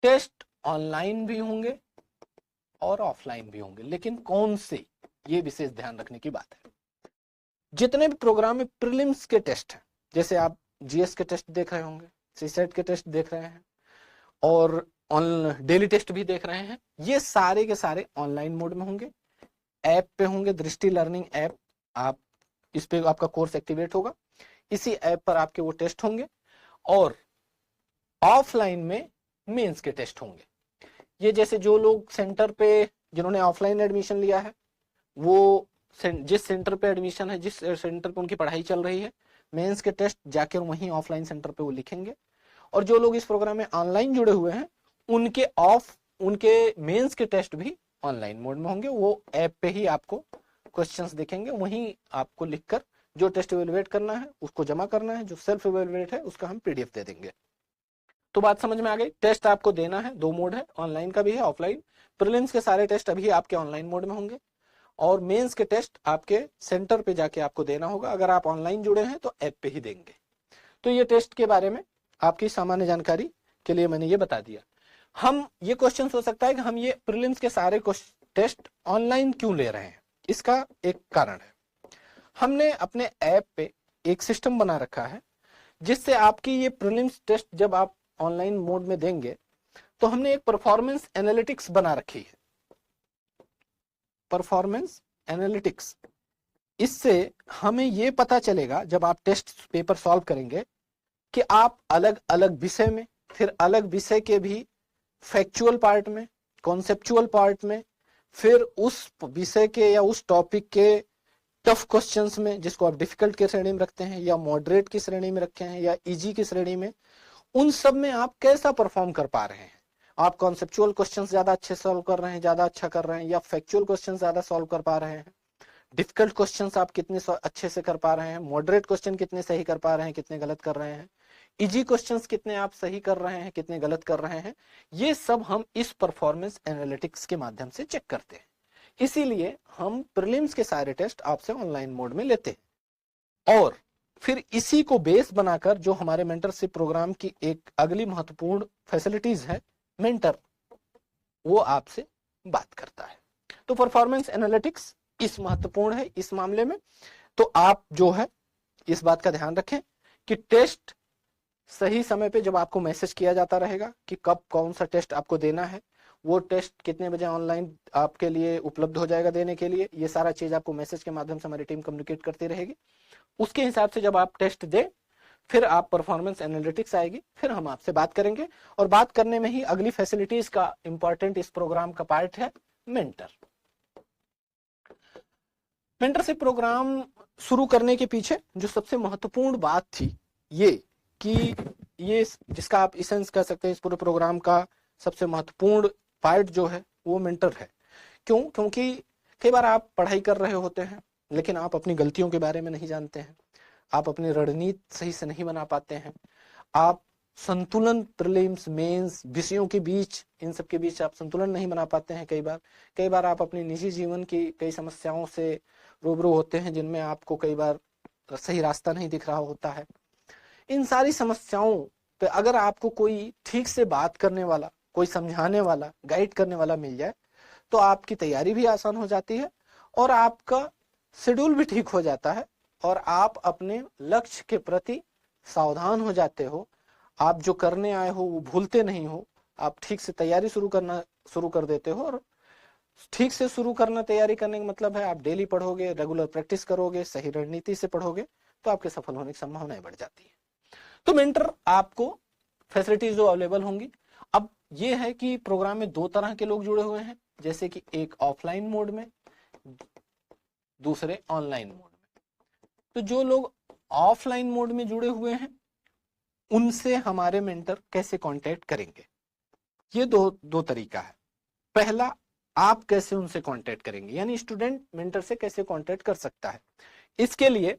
टेस्ट ऑनलाइन भी होंगे और ऑफलाइन भी होंगे, लेकिन कौन से, ये विशेष ध्यान रखने की बात है। जितने भी प्रोग्राम में प्रीलिम्स के टेस्ट हैं, जैसे आप जीएस के टेस्ट देख रहे होंगे, सीसेट के टेस्ट देख रहे हैं और डेली टेस्ट भी देख रहे हैं, ये सारे के सारे ऑनलाइन मोड में होंगे, ऐप पे होंगे। दृष्टि लर्निंग ऐप, आप इस पे आपका कोर्स एक्टिवेट होगा, इसी ऐप पर आपके वो टेस्ट होंगे। और ऑफलाइन में मेंस के टेस्ट होंगे। ये जैसे जो लोग सेंटर पे, जिन्होंने ऑफलाइन एडमिशन लिया है, वो जिस सेंटर पे एडमिशन है, जिस सेंटर पे उनकी पढ़ाई चल रही है, मेंस के टेस्ट जाकर वहीं ऑफलाइन सेंटर पे वो लिखेंगे। और जो लोग इस प्रोग्राम में ऑनलाइन जुड़े हुए हैं उनके मेंस के टेस्ट भी ऑनलाइन मोड में होंगे। वो ऐप पे ही आपको क्वेश्चंस दिखेंगे, वहीं आपको लिखकर जो टेस्ट इवेलुएट करना है उसको जमा करना है, जो सेल्फ इवेलुएट है उसका हम पीडीएफ दे देंगे। तो बात समझ में आ गई। टेस्ट आपको देना है, 2 मोड है, ऑनलाइन का भी है, ऑफलाइन। प्रीलिम्स के सारे टेस्ट अभी आपके ऑनलाइन मोड में होंगे और मेंस के टेस्ट आपके सेंटर पे जाके आपको देना होगा। अगर आप ऑनलाइन जुड़े हैं तो ऐप पे ही देंगे। तो ये टेस्ट के बारे में आपकी सामान्य जानकारी के लिए मैंने ये बता दिया। हम ये क्वेश्चन हो सकता है कि हम ये प्रीलिम्स के सारे टेस्ट ऑनलाइन क्यों ले रहे हैं। इसका एक कारण है, हमने अपने ऐप पे एक सिस्टम बना रखा है जिससे आपकी ये प्रीलिम्स टेस्ट जब आप ऑनलाइन मोड में देंगे तो हमने एक परफॉर्मेंस एनालिटिक्स बना रखी है। परफॉर्मेंस एनालिटिक्स, इससे हमें ये पता चलेगा जब आप टेस्ट पेपर सॉल्व करेंगे कि आप अलग अलग विषय में, फिर अलग विषय के भी फैक्चुअल पार्ट में, कॉन्सेप्चुअल पार्ट में, फिर उस विषय के या उस टॉपिक के टफ क्वेश्चंस में जिसको आप डिफिकल्ट की श्रेणी में रखते हैं या मॉडरेट की श्रेणी में रखे हैं या इजी की श्रेणी में, उन सब में आप कैसा परफॉर्म कर पा रहे हैं। आप कॉन्सेप्चुअल क्वेश्चंस ज्यादा अच्छे सॉल्व कर रहे हैं, ज्यादा अच्छा कर रहे हैं, या फैक्चुअल क्वेश्चंस ज्यादा सॉल्व कर पा रहे हैं, डिफिकल्ट क्वेश्चंस आप कितने अच्छे से कर पा रहे हैं, मॉडरेट क्वेश्चन कितने सही कर पा रहे हैं, कितने गलत कर रहे हैं, इजी क्वेश्चंस कितने आप सही कर रहे हैं, कितने गलत कर रहे हैं। ये सब हम इस परफॉर्मेंस एनालिटिक्स के माध्यम से चेक करते हैं। इसीलिए हम प्रीलिम्स के सारे टेस्ट आपसे ऑनलाइन मोड में लेते हैं और फिर इसी को बेस बनाकर जो हमारे मेंटरशिप प्रोग्राम की एक अगली महत्वपूर्ण फैसिलिटीज है, मेंटर, वो आपसे बात करता है। तो परफॉर्मेंस एनालिटिक्स इस महत्वपूर्ण है इस मामले में। तो आप जो है इस बात का ध्यान रखें कि टेस्ट सही समय पे जब आपको मैसेज किया जाता रहेगा कि कब कौन सा टेस्ट आपको देना है, वो टेस्ट कितने बजे ऑनलाइन आपके लिए उपलब्ध हो जाएगा देने के लिए, ये सारा चीज आपको मैसेज के माध्यम से हमारी टीम कम्युनिकेट करती रहेगी। उसके हिसाब से जब आप टेस्ट दें फिर आप परफॉर्मेंस एनालिटिक्स आएगी, फिर हम आपसे बात करेंगे। और बात करने में ही अगली फैसिलिटीज का इंपॉर्टेंट इस प्रोग्राम का पार्ट है मेंटर। मेंटरशिप प्रोग्राम शुरू करने के पीछे जो सबसे महत्वपूर्ण बात थी ये कि ये जिसका आप इसेंस कह सकते हैं, इस पूरे प्रोग्राम का सबसे महत्वपूर्ण पार्ट जो है वो मेंटर है। क्यों? क्योंकि कई बार आप पढ़ाई कर रहे होते हैं लेकिन आप अपनी गलतियों के बारे में नहीं जानते हैं, आप अपनी रणनीति सही से नहीं बना पाते हैं, आप संतुलन प्रीलिम्स मेंस विषयों के बीच, इन सब के बीच आप संतुलन नहीं बना पाते हैं। कई बार आप अपने निजी जीवन की कई समस्याओं से रूबरू होते हैं जिनमें आपको कई बार सही रास्ता नहीं दिख रहा होता है। इन सारी समस्याओं पे अगर आपको कोई ठीक से बात करने वाला, कोई समझाने वाला, गाइड करने वाला मिल जाए तो आपकी तैयारी भी आसान हो जाती है और आपका शेड्यूल भी ठीक हो जाता है और आप अपने लक्ष्य के प्रति सावधान हो जाते हो। आप जो करने आए हो वो भूलते नहीं हो, आप ठीक से तैयारी शुरू कर देते हो। और ठीक से शुरू करना, तैयारी करने का मतलब है आप डेली पढ़ोगे, रेगुलर प्रैक्टिस करोगे, सही रणनीति से पढ़ोगे तो आपके सफल होने की संभावनाएं बढ़ जाती है। तो मेंटर आपको फैसिलिटीज जो अवेलेबल होंगी। अब ये है कि प्रोग्राम में दो तरह के लोग जुड़े हुए हैं, जैसे कि एक ऑफलाइन मोड में, दूसरे ऑनलाइन मोड में। तो जो लोग ऑफलाइन मोड में जुड़े हुए हैं उनसे हमारे मेंटर कैसे कांटेक्ट करेंगे, ये दो तरीका है। पहला, आप कैसे उनसे कांटेक्ट करेंगे, यानी स्टूडेंट मेंटर से कैसे कांटेक्ट कर सकता है। इसके लिए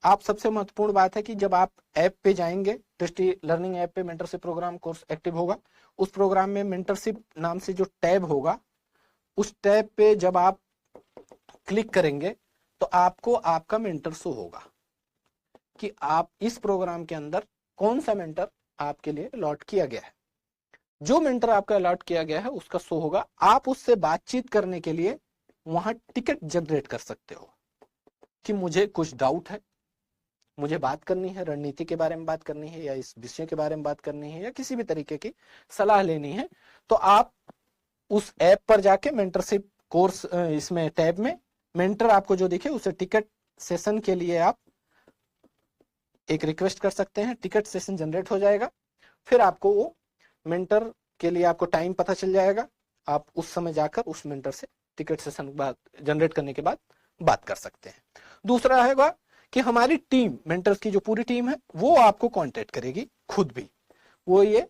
आप सबसे महत्वपूर्ण बात है कि जब आप ऐप पे जाएंगे, दृष्टि लर्निंग ऐप पे मेंटरशिप प्रोग्राम कोर्स एक्टिव होगा, उस प्रोग्राम में मेंटरशिप नाम से जो टैब होगा, उस टैब पे जब आप क्लिक करेंगे तो आपको आपका मेंटर शो होगा कि आप इस प्रोग्राम के अंदर कौन सा मेंटर आपके लिए अलॉट किया गया है। जो मेंटर आपका अलॉट किया गया है उसका शो होगा। आप उससे बातचीत करने के लिए वहां टिकट जनरेट कर सकते हो कि मुझे कुछ डाउट है, मुझे बात करनी है, रणनीति के बारे में बात करनी है, या इस विषय के बारे में बात करनी है, या किसी भी तरीके की सलाह लेनी है, तो आप उस ऐप पर जाके मेंटरशिप कोर्स, इसमें टैब में मेंटर आपको जो दिखे उसे टिकट सेशन के लिए आप एक रिक्वेस्ट कर सकते हैं। टिकट सेशन जनरेट हो जाएगा, फिर आपको वो मेंटर के लिए आपको टाइम पता चल जाएगा, आप उस समय जाकर उस मेंटर से टिकट सेशन जनरेट करने के बाद बात कर सकते हैं। दूसरा रहेगा कि हमारी टीम, मेंटर्स की जो पूरी टीम है वो आपको कांटेक्ट करेगी खुद भी। वो ये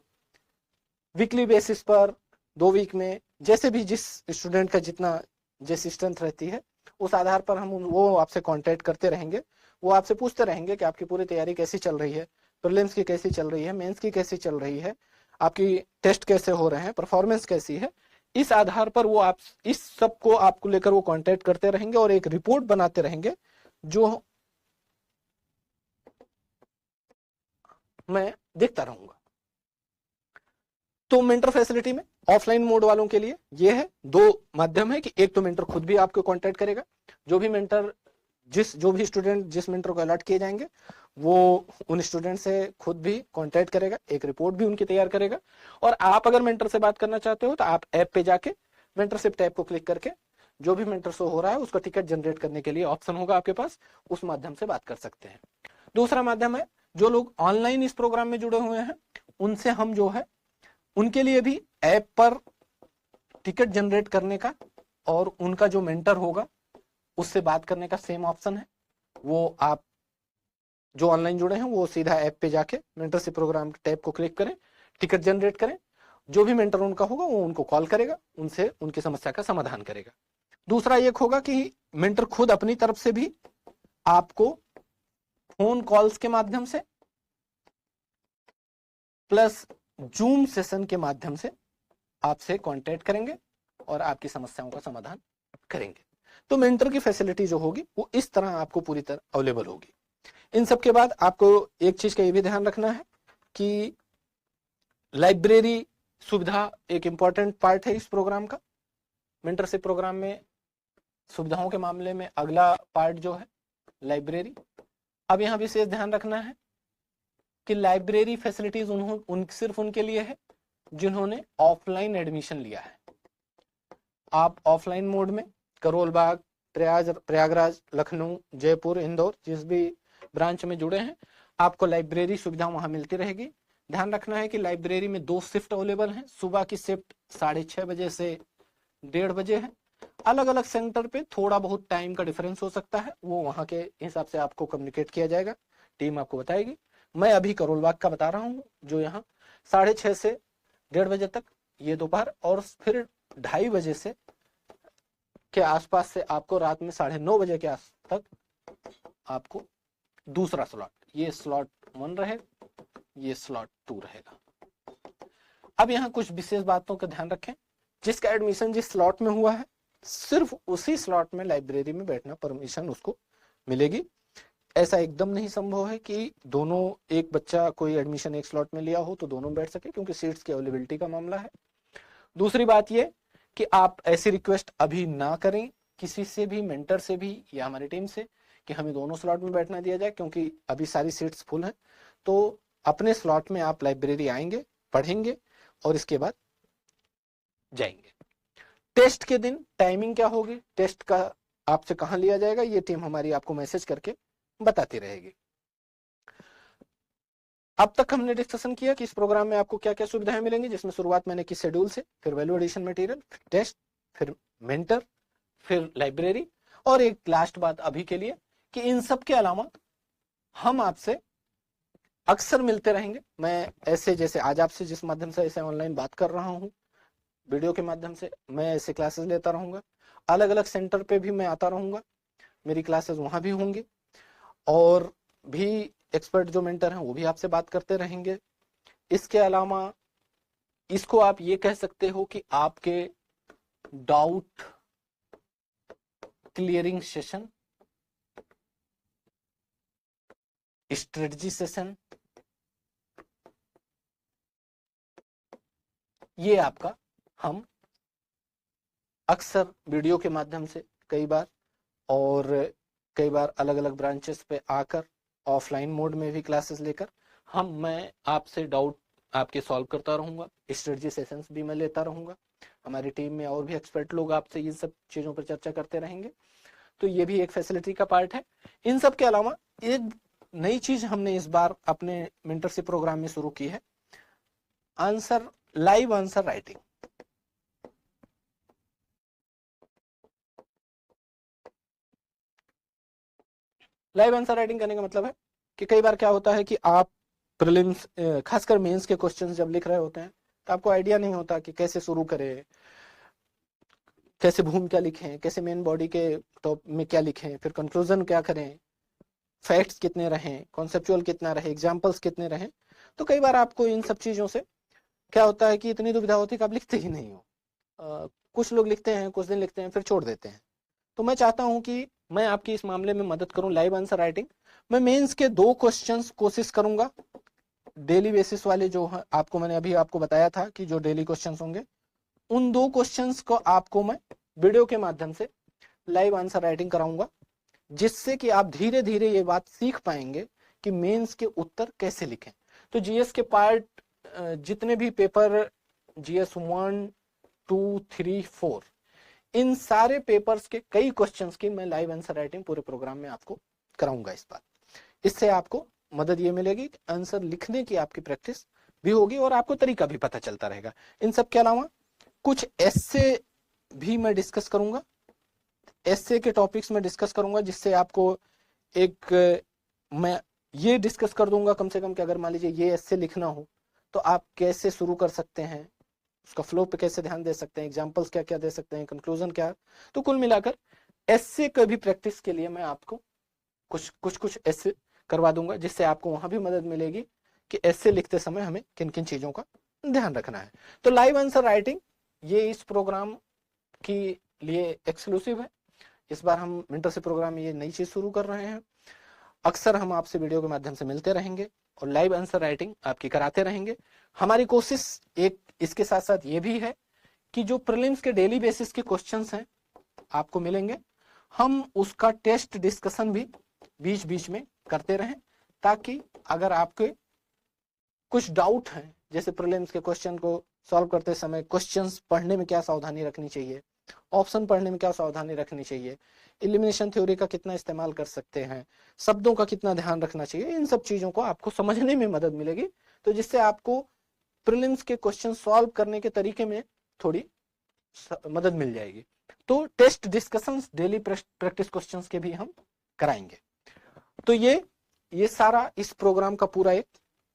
वीकली बेसिस पर, 2 वीक में, जैसे भी जिस स्टूडेंट का जितना जैसी स्ट्रेंथ रहती है उस आधार पर हम वो आपसे कांटेक्ट करते रहेंगे। वो आपसे पूछते रहेंगे कि आपकी पूरी तैयारी कैसी चल रही है, प्रीलिम्स की कैसी चल रही है, मेंस की कैसी चल रही है, आपकी टेस्ट कैसे हो रहे हैं, परफॉर्मेंस कैसी है। इस आधार पर वो आप इस सब को आपको लेकर वो कांटेक्ट करते रहेंगे और एक रिपोर्ट बनाते रहेंगे जो मैं देखता रहूंगा। तो मेंटर फैसिलिटी में ऑफलाइन मोड वालों के लिए ये है, 2 माध्यम है कि एक तो मेंटर खुद भी आपको कांटेक्ट करेगा, जो भी मेंटर, जो भी स्टूडेंट जिस मेंटर को अलॉट किए जाएंगे वो उन स्टूडेंट से खुद भी कांटेक्ट करेगा, एक रिपोर्ट भी उनकी तैयार करेगा। और आप अगर मेंटर से बात करना चाहते हो तो आप ऐप पे जाके मेंटरशिप टैब को क्लिक करके जो भी मेंटर शो हो रहा है उसका टिकट जनरेट करने के लिए ऑप्शन होगा आपके पास, उस माध्यम से बात कर सकते हैं। दूसरा माध्यम है, जो लोग ऑनलाइन इस प्रोग्राम में जुड़े हुए हैं उनसे हम जो है उनके लिए भी ऐप पर टिकट जनरेट करने का और उनका जो मेंटर होगा उससे बात करने का सेम ऑप्शन है। वो आप जो ऑनलाइन जुड़े हैं वो सीधा ऐप पे जाके मेंटरशिप प्रोग्राम टैब को क्लिक करें, टिकट जनरेट करें, जो भी मेंटर उनका होगा वो उनको कॉल करेगा, उनसे उनकी समस्या का समाधान करेगा। दूसरा एक होगा कि मेंटर खुद अपनी तरफ से भी आपको फोन कॉल्स के माध्यम से प्लस जूम सेशन के माध्यम से आपसे कांटेक्ट करेंगे और आपकी समस्याओं का समाधान करेंगे। तो मेंटर की फैसिलिटी जो होगी वो इस तरह आपको पूरी तरह अवेलेबल होगी। इन सब के बाद आपको एक चीज का ये भी ध्यान रखना है कि लाइब्रेरी सुविधा एक इंपॉर्टेंट पार्ट है इस प्रोग्राम का। मेंटरशिप प्रोग्राम में सुविधाओं के मामले में अगला पार्ट जो है लाइब्रेरी। अब यहाँ विशेष ध्यान रखना है कि लाइब्रेरी फैसिलिटीज सिर्फ उनके लिए है जिन्होंने ऑफलाइन एडमिशन लिया है। आप ऑफलाइन मोड में करोल बाग, प्रयागराज, लखनऊ, जयपुर, इंदौर जिस भी ब्रांच में जुड़े हैं आपको लाइब्रेरी सुविधा वहां मिलती रहेगी। ध्यान रखना है कि लाइब्रेरी में 2 शिफ्ट अवेलेबल हैं। सुबह की शिफ्ट 6:30 बजे से 1:30 बजे है। अलग अलग सेंटर पे थोड़ा बहुत टाइम का डिफरेंस हो सकता है, वो वहां के हिसाब से आपको कम्युनिकेट किया जाएगा, टीम आपको बताएगी। मैं अभी करोल बाग का बता रहा हूँ, जो यहाँ 6:30 से 1:30 बजे तक ये दोपहर, और फिर 2:30 बजे से के आसपास से आपको रात में 9:30 बजे के आस तक आपको दूसरा स्लॉट, ये स्लॉट 1 रहेगा, ये स्लॉट 2 रहेगा। अब यहाँ कुछ विशेष बातों का ध्यान रखें। जिसका एडमिशन जिस स्लॉट में हुआ है, सिर्फ उसी स्लॉट में लाइब्रेरी में बैठना परमिशन उसको मिलेगी। ऐसा एकदम नहीं संभव है कि दोनों, एक बच्चा कोई एडमिशन एक स्लॉट में लिया हो तो दोनों बैठ सके, क्योंकि सीट्स की अवेलेबिलिटी का मामला है। दूसरी बात ये कि आप ऐसी रिक्वेस्ट अभी ना करें किसी से भी, मेंटर से भी या हमारी टीम से, कि हमें दोनों स्लॉट में बैठना दिया जाए, क्योंकि अभी सारी सीट्स फुल हैं। तो अपने स्लॉट में आप लाइब्रेरी आएंगे, पढ़ेंगे और इसके बाद जाएंगे। टेस्ट के दिन टाइमिंग क्या होगी, टेस्ट का आपसे कहां लिया जाएगा, ये टीम हमारी आपको मैसेज करके बताती रहेगी। अब तक हमने डिस्कशन किया कि इस प्रोग्राम में आपको क्या क्या सुविधाएं मिलेंगी, जिसमें शुरुआत मैंने की शेड्यूल से, फिर वैल्यू एडिशन मटेरियल, फिर टेस्ट, फिर मेंटर, फिर लाइब्रेरी, और एक लास्ट बात अभी के लिए कि इन सब के अलावा हम आपसे अक्सर मिलते रहेंगे। मैं ऐसे, जैसे आज आपसे जिस माध्यम से ऐसे ऑनलाइन बात कर रहा हूँ वीडियो के माध्यम से, मैं ऐसे क्लासेस लेता रहूंगा। अलग अलग सेंटर पे भी मैं आता रहूंगा, मेरी क्लासेस वहां भी होंगी, और भी एक्सपर्ट जो मेंटर हैं वो भी आपसे बात करते रहेंगे। इसके अलावा इसको आप ये कह सकते हो कि आपके doubt clearing session, strategy session, ये आपका हम अक्सर वीडियो के माध्यम से कई बार, और कई बार अलग अलग ब्रांचेस पे आकर ऑफलाइन मोड में भी क्लासेस लेकर मैं आपसे डाउट आपके सॉल्व करता रहूंगा। स्ट्रेटजी सेशंस भी मैं लेता रहूंगा। हमारी टीम में और भी एक्सपर्ट लोग आपसे इन सब चीजों पर चर्चा करते रहेंगे। तो ये भी एक फैसिलिटी का पार्ट है। इन सब के अलावा एक नई चीज हमने इस बार अपने मेंटरशिप प्रोग्राम में शुरू की है, live answer writing. Live answer writing करने का मतलब है कि कई बार क्या होता है कि आप प्रीलिम्स, खासकर मेंस के क्वेश्चंस जब लिख रहे होते हैं तो आपको आइडिया नहीं होता कि कैसे शुरू करें, कैसे भूमिका लिखें, कैसे मेन बॉडी के टॉप में क्या लिखें, फिर कंक्लूजन क्या करें, फैक्ट्स कितने रहें, कॉन्सेप्चुअल कितना रहे, एग्जाम्पल्स कितने रहें। तो कई बार आपको इन सब चीजों से क्या होता है कि इतनी दुविधा होती है कि आप लिखते ही नहीं हो। कुछ लोग लिखते हैं, कुछ दिन लिखते हैं, फिर छोड़ देते हैं। तो मैं चाहता हूं कि मैं आपकी इस मामले में मदद करूं, लाइव आंसर राइटिंग। मैं मेंस के 2 क्वेश्चंस कोशिश करूंगा, डेली बेसिस वाले, जो आपको मैंने अभी आपको बताया था कि जो डेली क्वेश्चंस होंगे, उन 2 क्वेश्चंस को आपको मैं वीडियो के माध्यम से लाइव आंसर राइटिंग कराऊंगा, जिससे कि आप धीरे धीरे ये बात सीख पाएंगे कि मेंस के उत्तर कैसे लिखें। तो जीएस के पार्ट जितने भी पेपर, जीएस 1, 2, 3, 4, इन सारे पेपर्स के कई क्वेश्चंस की मैं लाइव आंसर राइटिंग पूरे प्रोग्राम में आपको कराऊंगा इस बार। इससे आपको मदद ये मिलेगी कि आंसर लिखने की आपकी प्रैक्टिस भी होगी और आपको तरीका भी पता चलता रहेगा। इन सब के अलावा कुछ एस्से भी मैं डिस्कस करूंगा, एस्से के टॉपिक्स में डिस्कस करूंगा, जिससे आपको एक मैं ये डिस्कस कर दूंगा कम से कम कि अगर मान लीजिए ये एस्से लिखना हो तो आप कैसे शुरू कर सकते हैं, उसका फ्लो पे कैसे ध्यान दे सकते हैं, एग्जांपल्स क्या क्या दे सकते हैं, कंक्लूजन क्या। तो कुल मिलाकर एस्से का भी प्रैक्टिस के लिए मैं आपको कुछ एस्से करवा दूंगा, जिससे आपको वहां भी मदद मिलेगी कि एस्से लिखते समय हमें किन किन चीजों का ध्यान रखना है। तो लाइव आंसर राइटिंग ये इस प्रोग्राम के लिए एक्सक्लूसिव है। इस बार हम मेंटरशिप प्रोग्राम में ये नई चीज शुरू कर रहे हैं। अक्सर हम आपसे वीडियो के माध्यम से मिलते रहेंगे और लाइव आंसर राइटिंग आपकी कराते रहेंगे। हमारी कोशिश एक इसके साथ साथ ये भी है कि जो प्रीलिम्स के डेली बेसिस के क्वेश्चंस हैं आपको मिलेंगे, हम उसका टेस्ट डिस्कशन भी बीच बीच में करते रहें, ताकि अगर आपके कुछ डाउट हैं, जैसे प्रीलिम्स के क्वेश्चन को सॉल्व करते समय क्वेश्चंस पढ़ने में क्या सावधानी रखनी चाहिए, ऑप्शन पढ़ने में क्या सावधानी रखनी चाहिए, एलिमिनेशन थ्योरी का कितना इस्तेमाल कर सकते हैं, शब्दों का कितना ध्यान रखना चाहिए, इन सब चीजों को आपको समझने में मदद मिलेगी। तो जिससे आपको प्रीलिम्स के क्वेश्चन सॉल्व करने के तरीके में थोड़ी मदद मिल जाएगी। तो test discussions, daily practice questions के भी हम कराएंगे। तो ये ये सारा इस प्रोग्राम का पूरा एक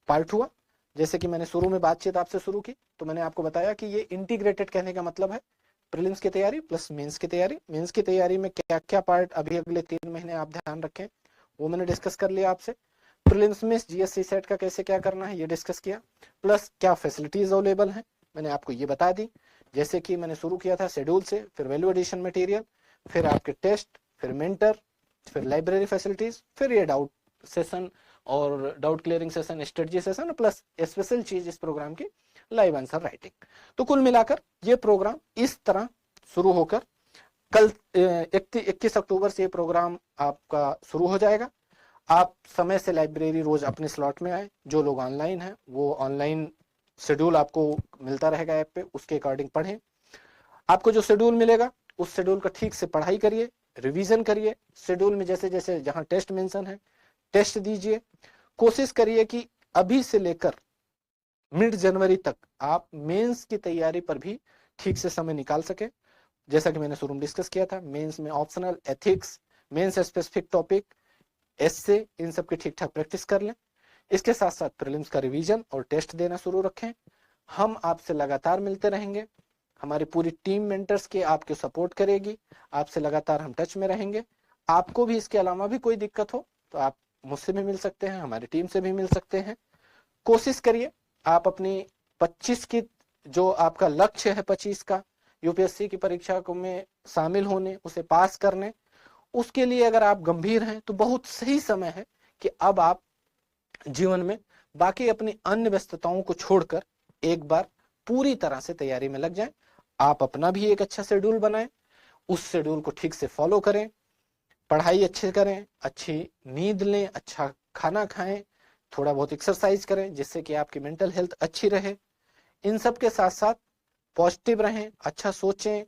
पार्ट हुआ। जैसे कि मैंने शुरू में बातचीत आपसे शुरू की तो मैंने आपको बताया कि ये इंटीग्रेटेड कहने का मतलब है प्रीलिम्स की तैयारी प्लस मेंस की तैयारी। मेंस की तैयारी में क्या क्या पार्ट अभी अगले 3 महीने आप ध्यान रखें वो मैंने डिस्कस कर लिया आपसे। प्रीलिम्स में जीएससी सेट का कैसे क्या करना है ये डिस्कस किया, प्लस क्या फैसिलिटीज अवेलेबल हैं मैंने आपको ये बता दी। जैसे कि मैंने शुरू किया था शेड्यूल से, फिर वैल्यू एडिशन मटेरियल, फिर आपके टेस्ट, फिर मेंटर, फिर लाइब्रेरी फैसिलिटीज, फिर ये डाउट सेशन और doubt clearing session, strategy session, plus special चीज इस प्रोग्राम की लाइव आंसर राइटिंग। तो कुल मिलाकर ये प्रोग्राम इस तरह शुरू होकर कल 21 अक्टूबर से ये प्रोग्राम आपका शुरू हो जाएगा। आप समय से लाइब्रेरी रोज अपने स्लॉट में आए। जो लोग ऑनलाइन हैं वो ऑनलाइन शेड्यूल आपको मिलता रहेगा ऐप पे, उसके अकॉर्डिंग पढ़ें। आपको जो शेड्यूल मिलेगा उस शेड्यूल का ठीक से पढ़ाई करिए, रिवीजन करिए। शेड्यूल में जैसे जैसे जहां टेस्ट मेंशन है टेस्ट दीजिए। कोशिश करिए कि अभी से लेकर मिड जनवरी तक आप मेंस की तैयारी पर भी ठीक से समय निकाल सके। जैसा कि मैंने शुरू में डिस्कस किया था, मेंस में optional, ethics, mains specific topic, essay, इन सब की ठीक ठाक प्रैक्टिस कर लें। इसके साथ साथ प्रीलिम्स का रिवीजन और टेस्ट देना शुरू रखें। हम आपसे लगातार मिलते रहेंगे। हमारी पूरी टीम मेंटर्स की आपको सपोर्ट करेगी। आपसे लगातार हम टच में रहेंगे। आपको भी इसके अलावा भी कोई दिक्कत हो तो आप मुझसे भी मिल सकते हैं, हमारी टीम से भी मिल सकते हैं। कोशिश करिए आप अपनी 25 की जो आपका लक्ष्य है 25 का यूपीएससी की परीक्षा को में शामिल होने, उसे पास करने, उसके लिए अगर आप गंभीर हैं तो बहुत सही समय है कि अब आप जीवन में बाकी अपनी अन्य व्यस्तताओं को छोड़कर एक बार पूरी तरह से तैयारी में लग जाएं। आप अपना भी एक अच्छा शेड्यूल बनाएं, उस शेड्यूल को ठीक से फॉलो करें, पढ़ाई अच्छे करें, अच्छी नींद लें, अच्छा खाना खाएं, थोड़ा बहुत एक्सरसाइज करें जिससे कि आपकी मेंटल हेल्थ अच्छी रहे। इन सब के साथ साथ पॉजिटिव रहें, अच्छा सोचें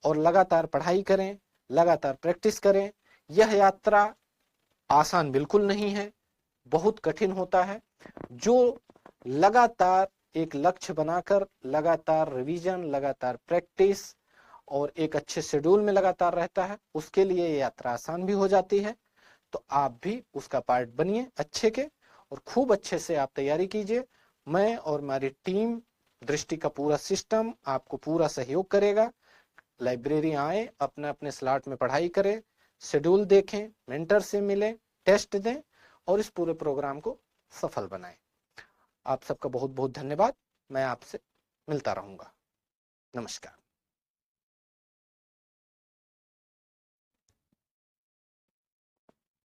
और लगातार पढ़ाई करें, लगातार प्रैक्टिस करें। यह यात्रा आसान बिल्कुल नहीं है, बहुत कठिन होता है। जो लगातार एक लक्ष्य बनाकर लगातार रिवीजन, लगातार प्रैक्टिस और एक अच्छे शेड्यूल में लगातार रहता है, उसके लिए ये यात्रा आसान भी हो जाती है। तो आप भी उसका पार्ट बनिए अच्छे के और खूब अच्छे से आप तैयारी कीजिए। मैं और हमारी टीम, दृष्टि का पूरा सिस्टम आपको पूरा सहयोग करेगा। लाइब्रेरी आए, अपने अपने स्लॉट में पढ़ाई करें, शेड्यूल देखें, मेंटर से मिलें, टेस्ट दें और इस पूरे प्रोग्राम को सफल बनाएं। आप सबका बहुत बहुत धन्यवाद। मैं आपसे मिलता रहूंगा। नमस्कार।